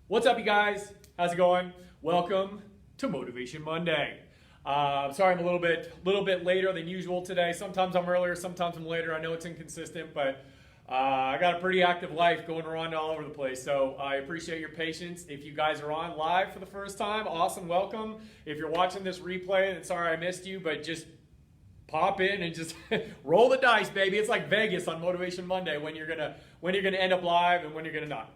What's up, you guys? How's it going? Welcome to Motivation Monday. Sorry I'm a little bit later than usual today. Sometimes I'm earlier, sometimes I'm later. I know it's inconsistent, but I got a pretty active life going around all over the place. So I appreciate your patience. If you guys are on live for the first time, awesome, welcome. If you're watching this replay, then sorry I missed you, but just pop in and just roll the dice, baby. It's like Vegas on Motivation Monday when you're gonna end up live and when you're gonna not.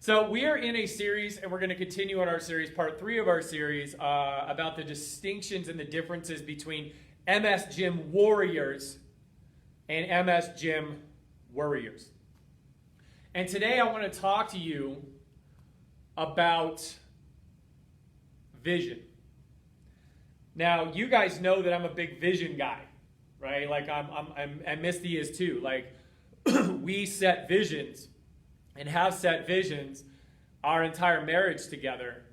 So we are in a series, and we're going to continue on our series, part 3 of our series, about the distinctions and the differences between MS Gym Warriors and MS Gym Worriers. And today I want to talk to you about vision. Now, you guys know that I'm a big vision guy, right? Like and Misty is too. Like we set visions and have set visions our entire marriage together,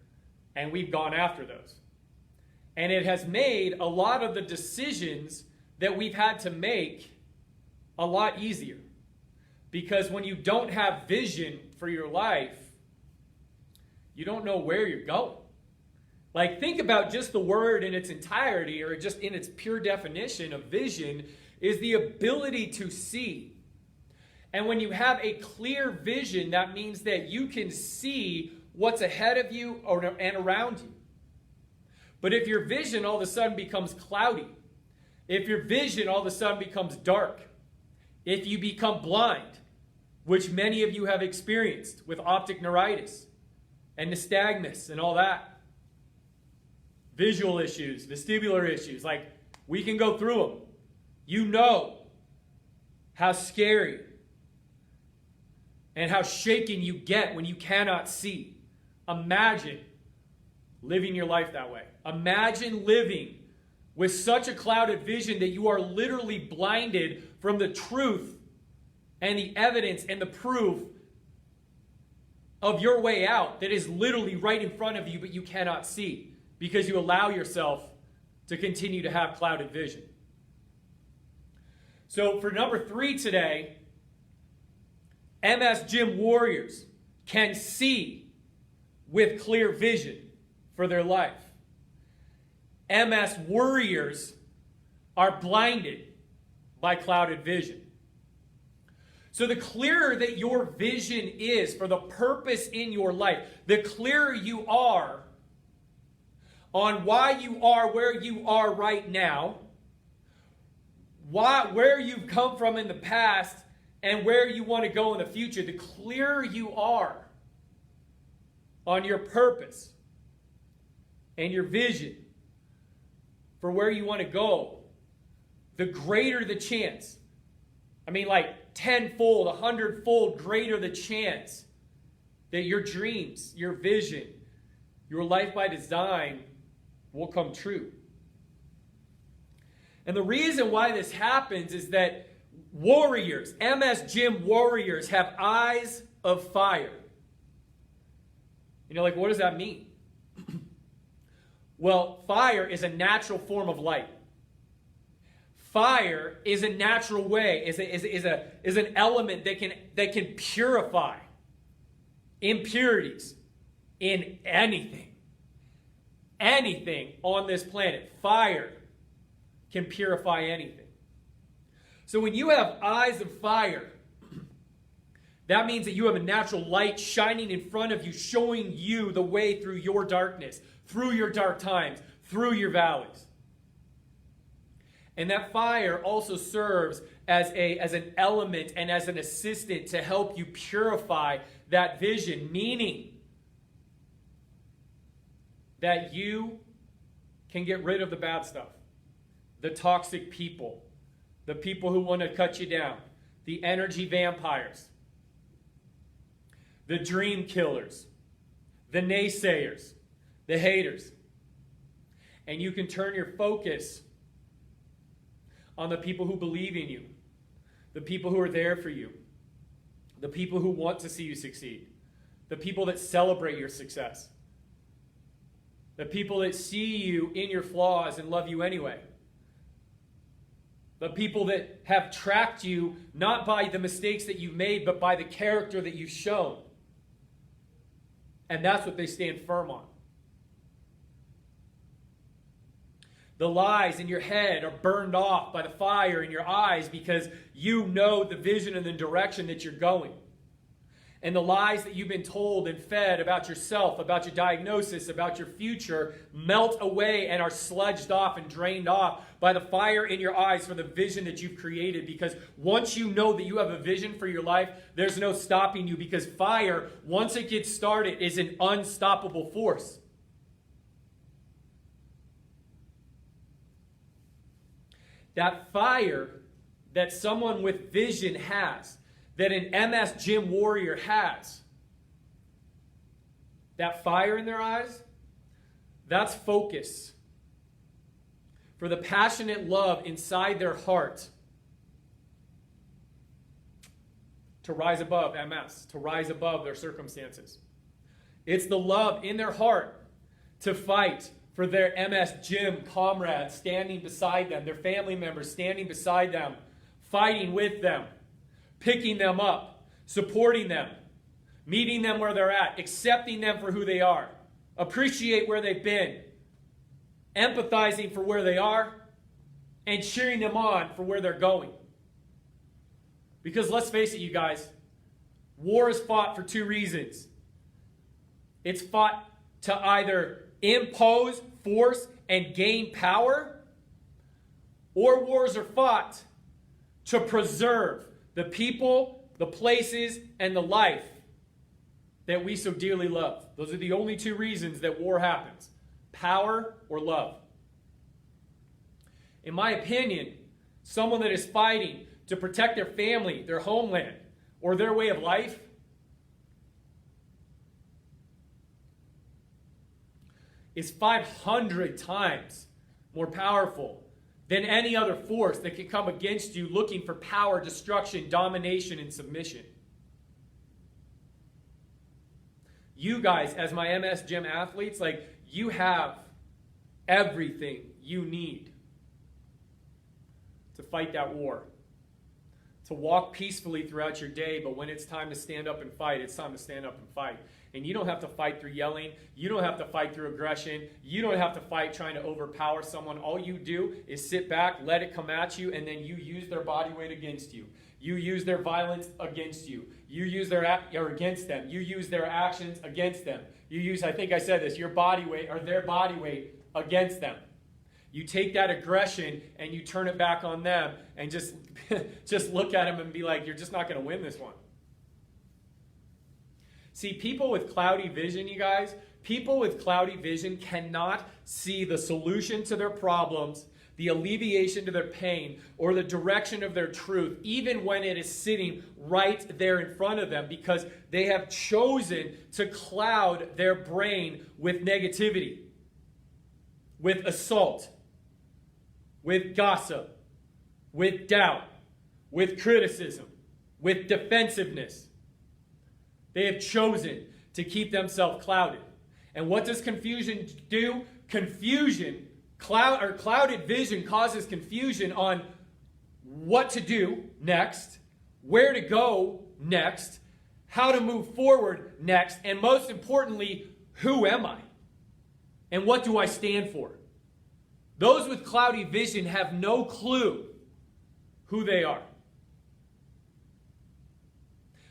and we've gone after those. And it has made a lot of the decisions that we've had to make a lot easier. Because when you don't have vision for your life, you don't know where you're going. Like, think about just the word in its entirety, or just in its pure definition of vision, is the ability to see. And when you have a clear vision, that means that you can see what's ahead of you and around you. But if your vision all of a sudden becomes cloudy, if your vision all of a sudden becomes dark, if you become blind, which many of you have experienced with optic neuritis and nystagmus and all that, visual issues, vestibular issues, like we can go through them. You know how scary and how shaken you get when you cannot see. Imagine living your life that way. Imagine living with such a clouded vision that you are literally blinded from the truth and the evidence and the proof of your way out that is literally right in front of you, but you cannot see because you allow yourself to continue to have clouded vision. So for number 3 today, MS Gym Warriors can see with clear vision for their life. MS Worriers are blinded by clouded vision. So the clearer that your vision is for the purpose in your life, the clearer you are on why you are where you are right now, where you've come from in the past, and where you want to go in the future, the clearer you are on your purpose and your vision for where you want to go, the greater the chance. I mean, like 10-fold, 100-fold greater the chance that your dreams, your vision, your life by design will come true. And the reason why this happens is that Warriors, MS Gym Warriors, have eyes of fire. You know, like, what does that mean? Well, fire is a natural form of light. Fire is a natural way, is an element that can purify impurities in anything. Anything on this planet. Fire can purify anything. So when you have eyes of fire, that means that you have a natural light shining in front of you, showing you the way through your darkness, through your dark times, through your valleys. And that fire also serves as an element and as an assistant to help you purify that vision, meaning that you can get rid of the bad stuff, the toxic people, the people who want to cut you down, the energy vampires, the dream killers, the naysayers, the haters. And you can turn your focus on the people who believe in you, the people who are there for you, the people who want to see you succeed, the people that celebrate your success, the people that see you in your flaws and love you anyway. The people that have tracked you not by the mistakes that you've made, but by the character that you've shown. And that's what they stand firm on. The lies in your head are burned off by the fire in your eyes because you know the vision and the direction that you're going. And the lies that you've been told and fed about yourself, about your diagnosis, about your future, melt away and are sludged off and drained off by the fire in your eyes for the vision that you've created. Because once you know that you have a vision for your life, there's no stopping you. Because fire, once it gets started, is an unstoppable force. That fire that someone with vision has, that an MS gym warrior has, that fire in their eyes, that's focus. For the passionate love inside their heart to rise above MS, to rise above their circumstances. It's the love in their heart to fight for their MS gym comrades standing beside them, their family members standing beside them, fighting with them, picking them up, supporting them, meeting them where they're at, accepting them for who they are, appreciate where they've been, empathizing for where they are, and cheering them on for where they're going. Because let's face it, you guys, war is fought for two reasons. It's fought to either impose force and gain power, or wars are fought to preserve the people, the places, and the life that we so dearly love. Those are the only two reasons that war happens: power or love. In my opinion, someone that is fighting to protect their family, their homeland, or their way of life is 500 times more powerful than any other force that can come against you looking for power, destruction, domination, and submission. You guys, as my MS gym athletes, you have everything you need to fight that war. To walk peacefully throughout your day, but when it's time to stand up and fight, it's time to stand up and fight. And you don't have to fight through yelling. You don't have to fight through aggression. You don't have to fight trying to overpower someone. All you do is sit back, let it come at you, and then you use their body weight against you. You use their violence against you. You use their against them. You use their actions against them. You use, I think I said this, your body weight or their body weight against them. You take that aggression and you turn it back on them and just look at them and be like, you're just not going to win this one. See, people with cloudy vision, you guys, people with cloudy vision cannot see the solution to their problems, the alleviation to their pain, or the direction of their truth, even when it is sitting right there in front of them, because they have chosen to cloud their brain with negativity, with assault, with gossip, with doubt, with criticism, with defensiveness. They have chosen to keep themselves clouded. And what does confusion do? Clouded vision causes confusion on what to do next, where to go next, how to move forward next, and most importantly, who am I? And what do I stand for? Those with cloudy vision have no clue who they are.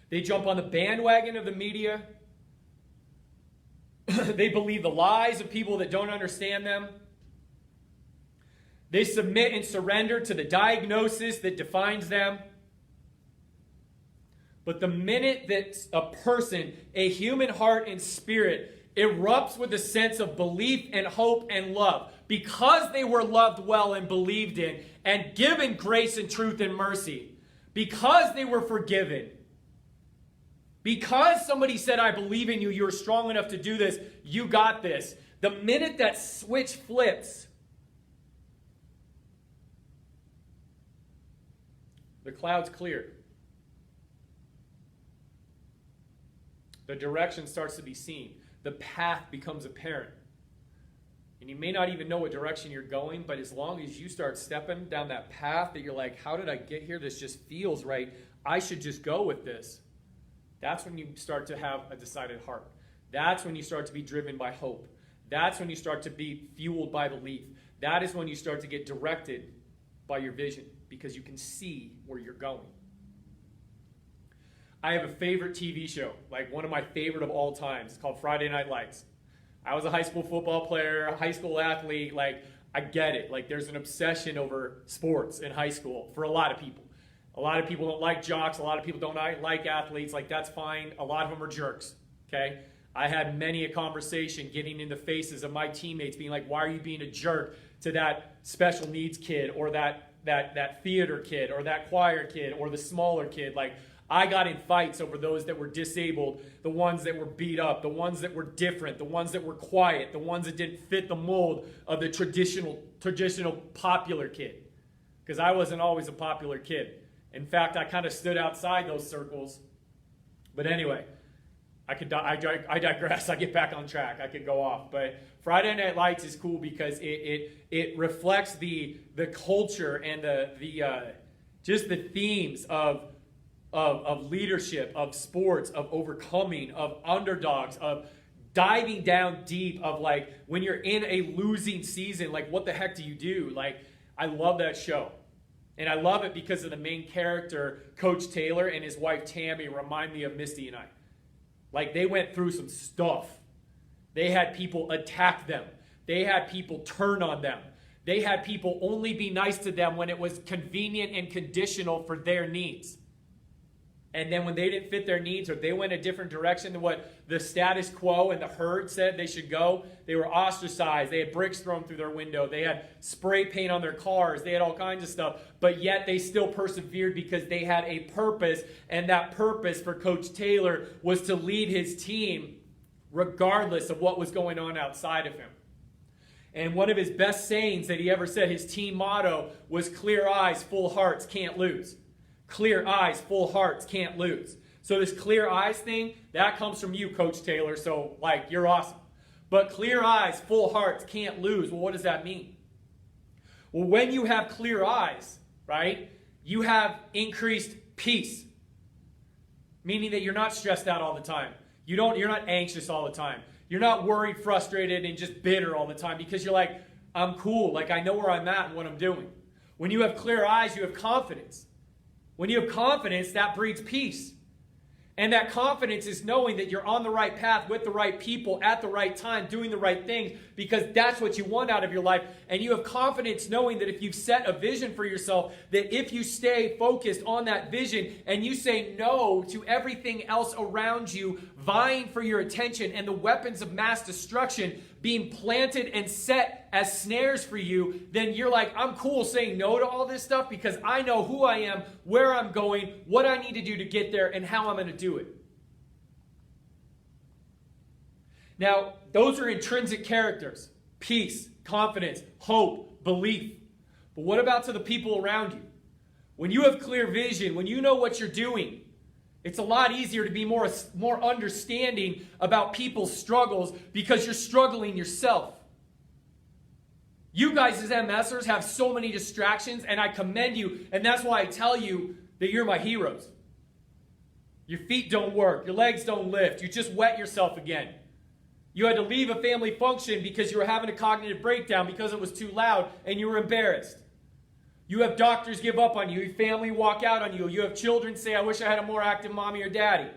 They jump on the bandwagon of the media. They believe the lies of people that don't understand them. They submit and surrender to the diagnosis that defines them. But the minute that a person, a human heart and spirit, erupts with a sense of belief and hope and love, because they were loved well and believed in and given grace and truth and mercy, because they were forgiven, because somebody said, I believe in you, you're strong enough to do this, you got this. The minute that switch flips, the clouds clear. The direction starts to be seen. The path becomes apparent. And you may not even know what direction you're going, but as long as you start stepping down that path that you're like, how did I get here? This just feels right. I should just go with this. That's when you start to have a decided heart. That's when you start to be driven by hope. That's when you start to be fueled by belief. That is when you start to get directed by your vision, because you can see where you're going. I have a favorite TV show, like one of my favorite of all times. It's called Friday Night Lights. I was a high school football player, a high school athlete. Like, I get it. Like, there's an obsession over sports in high school for a lot of people. A lot of people don't like jocks. A lot of people don't like athletes. Like, that's fine. A lot of them are jerks, okay? I had many a conversation getting in the faces of my teammates being like, why are you being a jerk to that special needs kid, or that theater kid, or that choir kid, or the smaller kid? Like, I got in fights over those that were disabled, the ones that were beat up, the ones that were different, the ones that were quiet, the ones that didn't fit the mold of the traditional popular kid. Because I wasn't always a popular kid. In fact, I kind of stood outside those circles. But anyway, I digress. I get back on track. I could go off. But Friday Night Lights is cool because it reflects the culture and the just the themes of leadership, of sports, of overcoming, of underdogs, of diving down deep, of like when you're in a losing season, like what the heck do you do? Like, I love that show. And I love it because of the main character, Coach Taylor, and his wife Tammy remind me of Misty and I. Like, they went through some stuff. They had people attack them. They had people turn on them. They had people only be nice to them when it was convenient and conditional for their needs. And then when they didn't fit their needs, or they went a different direction than what the status quo and the herd said they should go, they were ostracized. They had bricks thrown through their window. They had spray paint on their cars. They had all kinds of stuff. But yet they still persevered because they had a purpose. And that purpose for Coach Taylor was to lead his team regardless of what was going on outside of him. And one of his best sayings that he ever said, his team motto was, clear eyes, full hearts, can't lose. Clear eyes, full hearts, can't lose. So this clear eyes thing, that comes from you, Coach Taylor. So, like, you're awesome. But clear eyes, full hearts, can't lose. Well, what does that mean? Well, when you have clear eyes, right, you have increased peace. Meaning that you're not stressed out all the time. You're not anxious all the time. You're not worried, frustrated, and just bitter all the time, because you're like, I'm cool. Like, I know where I'm at and what I'm doing. When you have clear eyes, you have confidence. When you have confidence, that breeds peace. And that confidence is knowing that you're on the right path with the right people at the right time, doing the right things, because that's what you want out of your life. And you have confidence knowing that if you've set a vision for yourself, that if you stay focused on that vision and you say no to everything else around you vying for your attention and the weapons of mass destruction being planted and set as snares for you, then you're like, I'm cool saying no to all this stuff because I know who I am, where I'm going, what I need to do to get there, and how I'm going to do it. Now, those are intrinsic characters: peace, confidence, hope, belief. But what about to the people around you? When you have clear vision, when you know what you're doing, it's a lot easier to be more understanding about people's struggles because you're struggling yourself. You guys as MSers have so many distractions, and I commend you, and that's why I tell you that you're my heroes. Your feet don't work. Your legs don't lift. You just wet yourself again. You had to leave a family function because you were having a cognitive breakdown because it was too loud and you were embarrassed. You have doctors give up on you. Your family walk out on you. You have children say, I wish I had a more active mommy or daddy.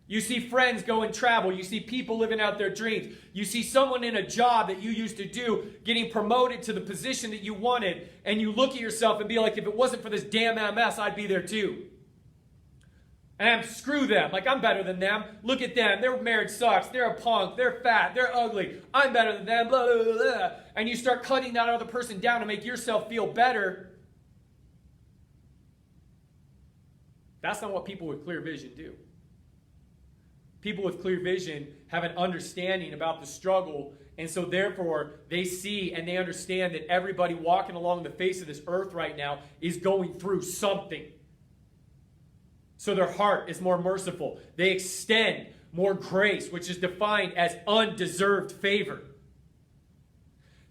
You see friends go and travel. You see people living out their dreams. You see someone in a job that you used to do getting promoted to the position that you wanted, and you look at yourself and be like, if it wasn't for this damn MS, I'd be there too. And screw them. Like, I'm better than them. Look at them. Their marriage sucks. They're a punk. They're fat. They're ugly. I'm better than them. Blah, blah, blah, blah. And you start cutting that other person down to make yourself feel better. That's not what people with clear vision do. People with clear vision have an understanding about the struggle, and so therefore they see and they understand that everybody walking along the face of this earth right now is going through something. So their heart is more merciful. They extend more grace, which is defined as undeserved favor.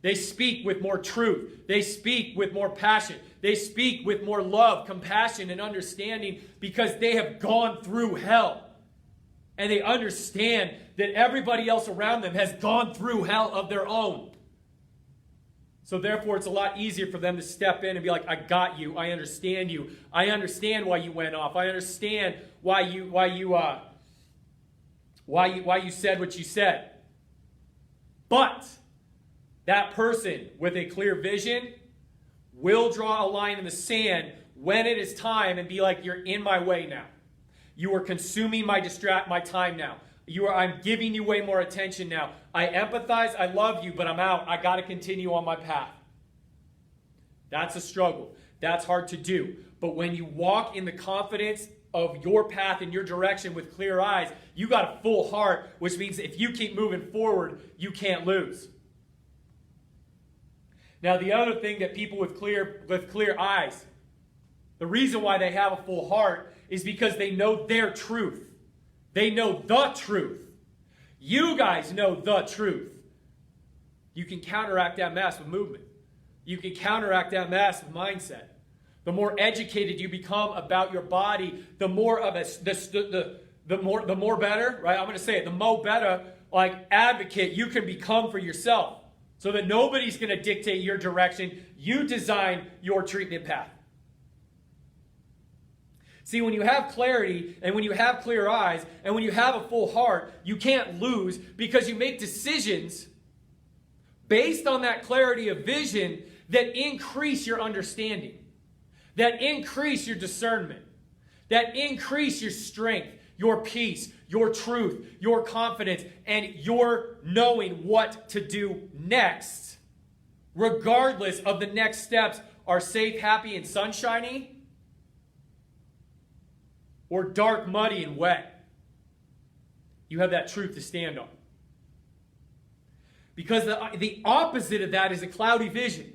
They speak with more truth. They speak with more passion. They speak with more love, compassion, and understanding because they have gone through hell. And they understand that everybody else around them has gone through hell of their own. So therefore, it's a lot easier for them to step in and be like, I got you. I understand you. I understand why you went off. I understand why you said what you said. But that person with a clear vision will draw a line in the sand when it is time and be like, you're in my way now. You are consuming my time now. I'm giving you way more attention now. I empathize, I love you, but I'm out. I got to continue on my path. That's a struggle. That's hard to do. But when you walk in the confidence of your path and your direction with clear eyes, you got a full heart, which means if you keep moving forward, you can't lose. Now, the other thing that people with clear eyes, the reason why they have a full heart is because they know their truth. They know the truth. You guys know the truth. You can counteract that mess with movement. You can counteract that mess with mindset. The more educated you become about your body, the more of the more better, right? I'm going to say it, the more better like advocate you can become for yourself, so that nobody's going to dictate your direction. You design your treatment path. See, when you have clarity and when you have clear eyes and when you have a full heart, you can't lose because you make decisions based on that clarity of vision that increase your understanding, that increase your discernment, that increase your strength, your peace, your truth, your confidence, and your knowing what to do next, regardless of the next steps are safe, happy, and sunshiny, or dark, muddy, and wet. You have that truth to stand on. Because the opposite of that is a cloudy vision.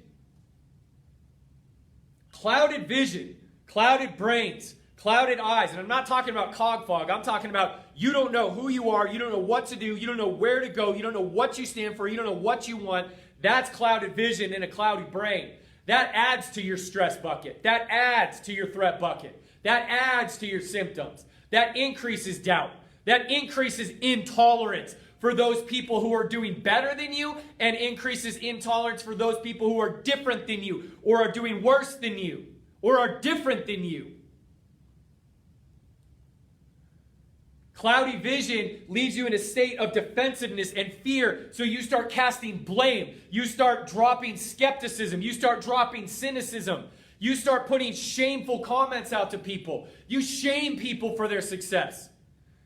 Clouded vision, clouded brains, clouded eyes. And I'm not talking about cog fog. I'm talking about you don't know who you are. You don't know what to do. You don't know where to go. You don't know what you stand for. You don't know what you want. That's clouded vision and a cloudy brain. That adds to your stress bucket. That adds to your threat bucket. That adds to your symptoms. That increases doubt. That increases intolerance for those people who are doing better than you, and increases intolerance for those people who are different than you, or are doing worse than you, or are different than you. Cloudy vision leaves you in a state of defensiveness and fear, so you start casting blame. You start dropping skepticism. You start dropping cynicism. You start putting shameful comments out to people. You shame people for their success.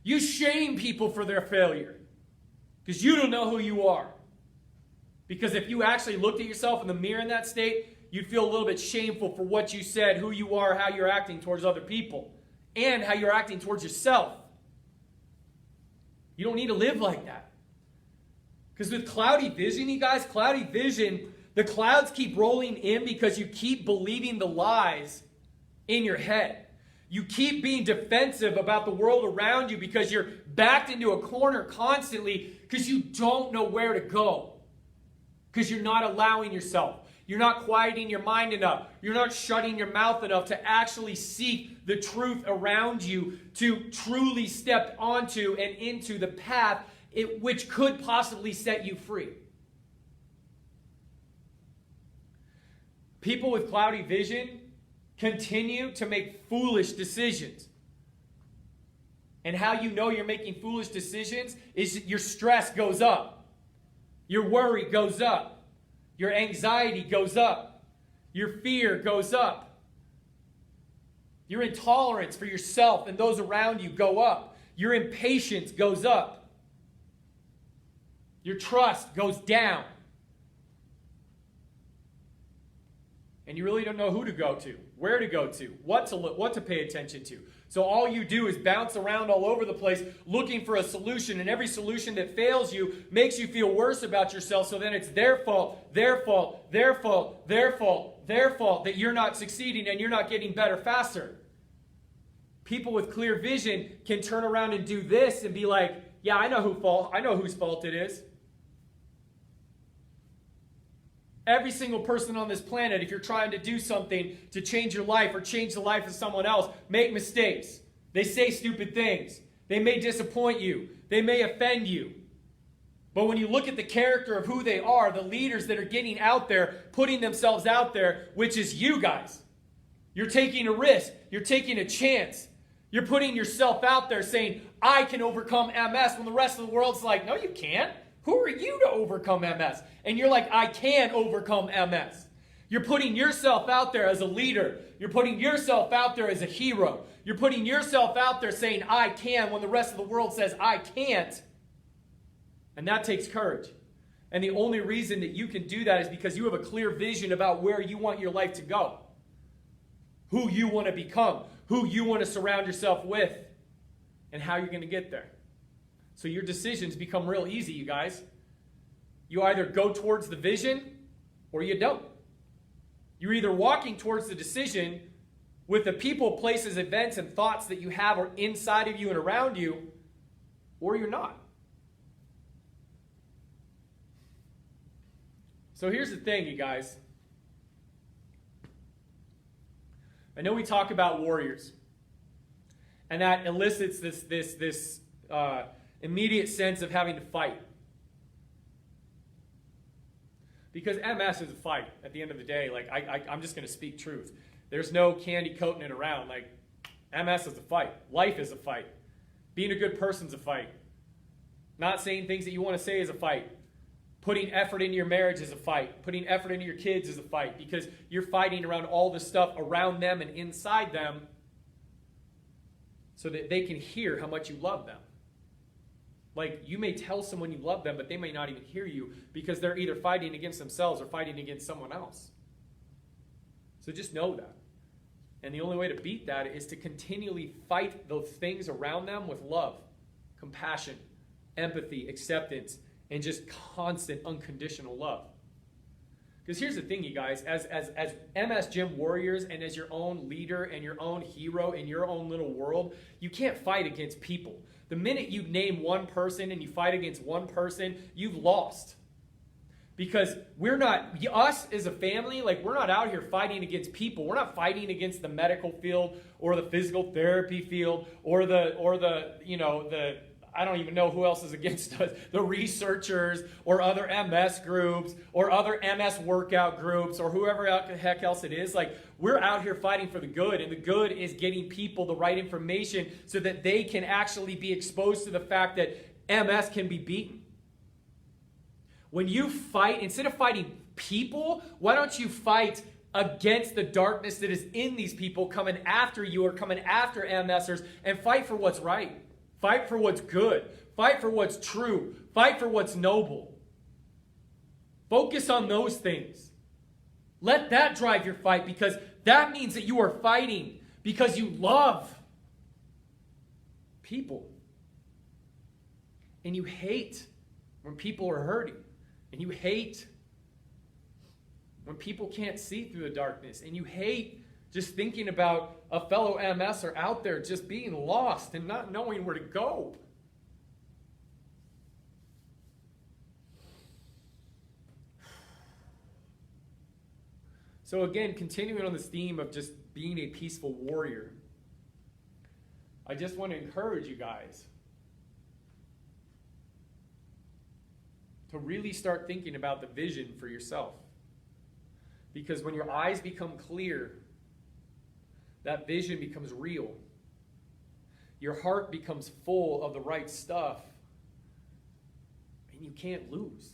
You shame people for their failure. Because you don't know who you are. Because if you actually looked at yourself in the mirror in that state, you'd feel a little bit shameful for what you said, who you are, how you're acting towards other people, and how you're acting towards yourself. You don't need to live like that. Because with cloudy vision, you guys, cloudy vision, the clouds keep rolling in because you keep believing the lies in your head. You keep being defensive about the world around you because you're backed into a corner constantly because you don't know where to go. Because you're not allowing yourself. You're not quieting your mind enough. You're not shutting your mouth enough to actually seek the truth around you, to truly step onto and into the path which could possibly set you free. People with cloudy vision continue to make foolish decisions. And how you know you're making foolish decisions is your stress goes up. Your worry goes up. Your anxiety goes up. Your fear goes up. Your intolerance for yourself and those around you go up. Your impatience goes up. Your trust goes down. And you really don't know who to go to, where to go to, what to pay attention to. So all you do is bounce around all over the place looking for a solution, and every solution that fails you makes you feel worse about yourself, so then it's their fault, their fault, their fault, their fault, their fault that you're not succeeding and you're not getting better faster. People with clear vision can turn around and do this and be like, yeah, I know whose fault it is. Every single person on this planet, if you're trying to do something to change your life or change the life of someone else, make mistakes. They say stupid things. They may disappoint you. They may offend you. But when you look at the character of who they are, the leaders that are getting out there, putting themselves out there, which is you guys. You're taking a risk. You're taking a chance. You're putting yourself out there saying, I can overcome MS, when the rest of the world's like, no, you can't. Who are you to overcome MS? And you're like, I can overcome MS. You're putting yourself out there as a leader. You're putting yourself out there as a hero. You're putting yourself out there saying, I can, when the rest of the world says, I can't. And that takes courage. And the only reason that you can do that is because you have a clear vision about where you want your life to go. Who you want to become. Who you want to surround yourself with. And how you're going to get there. So your decisions become real easy, you guys. You either go towards the vision or you don't. You're either walking towards the decision with the people, places, events, and thoughts that you have are inside of you and around you, or you're not. So here's the thing, you guys. I know we talk about warriors, and that elicits this immediate sense of having to fight. Because MS is a fight at the end of the day. Like, I'm just going to speak truth. There's no candy coating it around. Like, MS is a fight. Life is a fight. Being a good person's a fight. Not saying things that you want to say is a fight. Putting effort into your marriage is a fight. Putting effort into your kids is a fight. Because you're fighting around all the stuff around them and inside them so that they can hear how much you love them. Like, you may tell someone you love them, but they may not even hear you because they're either fighting against themselves or fighting against someone else. So just know that. And the only way to beat that is to continually fight those things around them with love, compassion, empathy, acceptance, and just constant unconditional love. Because here's the thing, you guys, as MS Gym Warriors and as your own leader and your own hero in your own little world, you can't fight against people. The minute you name one person and you fight against one person, you've lost. Because we're not, us as a family, like, we're not out here fighting against people. We're not fighting against the medical field or the physical therapy field or the I don't even know who else is against us, the researchers or other MS groups or other MS workout groups or whoever the heck else it is. Like, we're out here fighting for the good, and the good is getting people the right information so that they can actually be exposed to the fact that MS can be beaten. When you fight, instead of fighting people, why don't you fight against the darkness that is in these people coming after you or coming after MSers, and fight for what's right. Fight for what's good. Fight for what's true. Fight for what's noble. Focus on those things. Let that drive your fight, because that means that you are fighting because you love people. And you hate when people are hurting. And you hate when people can't see through the darkness. And you hate just thinking about a fellow MSer out there just being lost and not knowing where to go. So again, continuing on this theme of just being a peaceful warrior, I just want to encourage you guys to really start thinking about the vision for yourself. Because when your eyes become clear, that vision becomes real. Your heart becomes full of the right stuff. And you can't lose.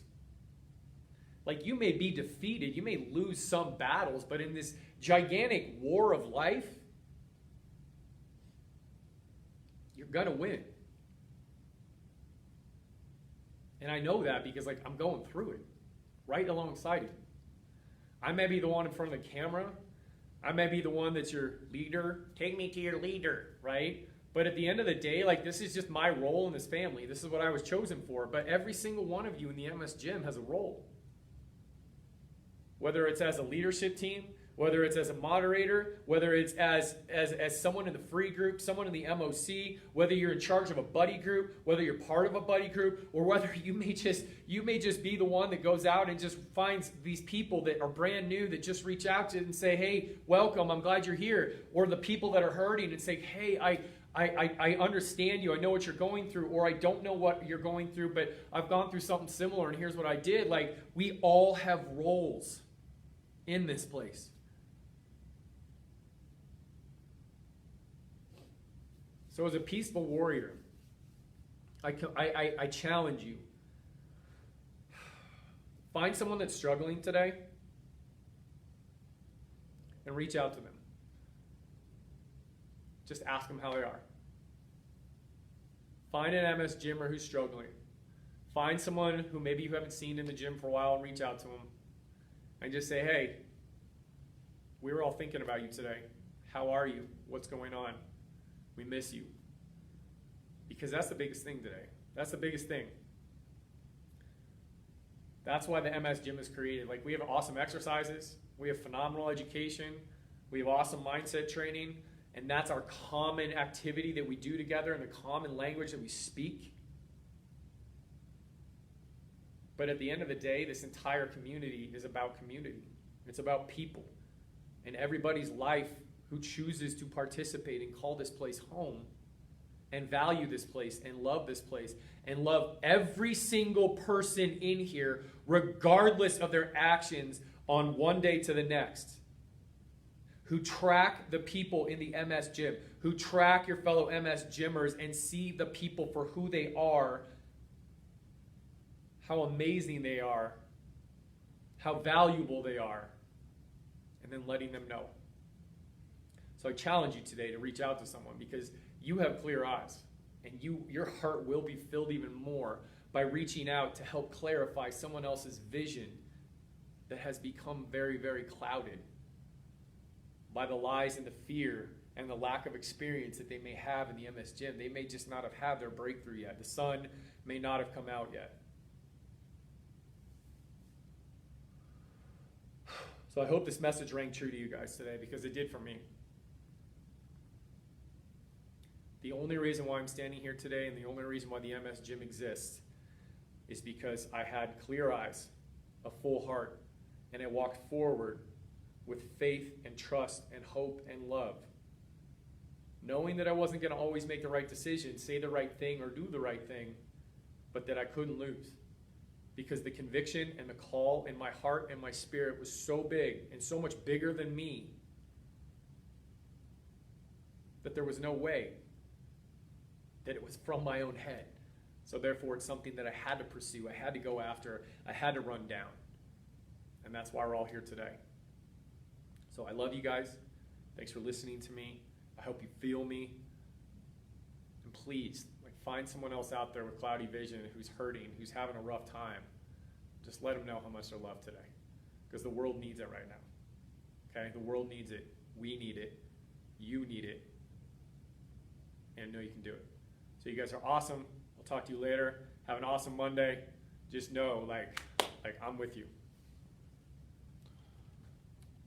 Like, you may be defeated. You may lose some battles. But in this gigantic war of life, you're going to win. And I know that because, like, I'm going through it right alongside you. I may be the one in front of the camera. I may be the one that's your leader. Take me to your leader, right? But at the end of the day, like, this is just my role in this family. This is what I was chosen for. But every single one of you in the MS Gym has a role. Whether it's as a leadership team, whether it's as a moderator, whether it's as someone in the free group, someone in the MOC, whether you're in charge of a buddy group, whether you're part of a buddy group, or whether you may just be the one that goes out and just finds these people that are brand new that just reach out to and say, hey, welcome, I'm glad you're here. Or the people that are hurting and say, hey, I understand you. I know what you're going through, or I don't know what you're going through, but I've gone through something similar, and here's what I did. Like, we all have roles in this place. So as a peaceful warrior, I challenge you. Find someone that's struggling today and reach out to them. Just ask them how they are. Find an MS gymmer who's struggling. Find someone who maybe you haven't seen in the gym for a while and reach out to them. And just say, hey, we were all thinking about you today. How are you? What's going on? We miss you. Because that's the biggest thing today. That's the biggest thing. That's why the MS gym is created. Like, we have awesome exercises. We have phenomenal education. We have awesome mindset training. And that's our common activity that we do together and the common language that we speak. But at the end of the day, this entire community is about community. It's about people. And everybody's life who chooses to participate and call this place home and value this place and love this place and love every single person in here, regardless of their actions on one day to the next. Who track the people in the MS gym, who track your fellow MS gymmers and see the people for who they are, how amazing they are, how valuable they are, and then letting them know. So I challenge you today to reach out to someone, because you have clear eyes, and your heart will be filled even more by reaching out to help clarify someone else's vision that has become very, very clouded by the lies and the fear and the lack of experience that they may have in the MS gym. They may just not have had their breakthrough yet. The sun may not have come out yet. So I hope this message rang true to you guys today, because it did for me. The only reason why I'm standing here today, and the only reason why the MS gym exists, is because I had clear eyes, a full heart, and I walked forward with faith and trust and hope and love, knowing that I wasn't going to always make the right decision, say the right thing, or do the right thing, but that I couldn't lose, because the conviction and the call in my heart and my spirit was so big and so much bigger than me that there was no way that it was from my own head. So therefore, it's something that I had to pursue, I had to go after, I had to run down. And that's why we're all here today. So I love you guys. Thanks for listening to me. I hope you feel me. And please, find someone else out there with cloudy vision who's hurting, who's having a rough time. Just let them know how much they're loved today, because the world needs it right now. Okay? The world needs it. We need it. You need it. And I know you can do it. So you guys are awesome. I'll talk to you later. Have an awesome Monday. Just know, like I'm with you.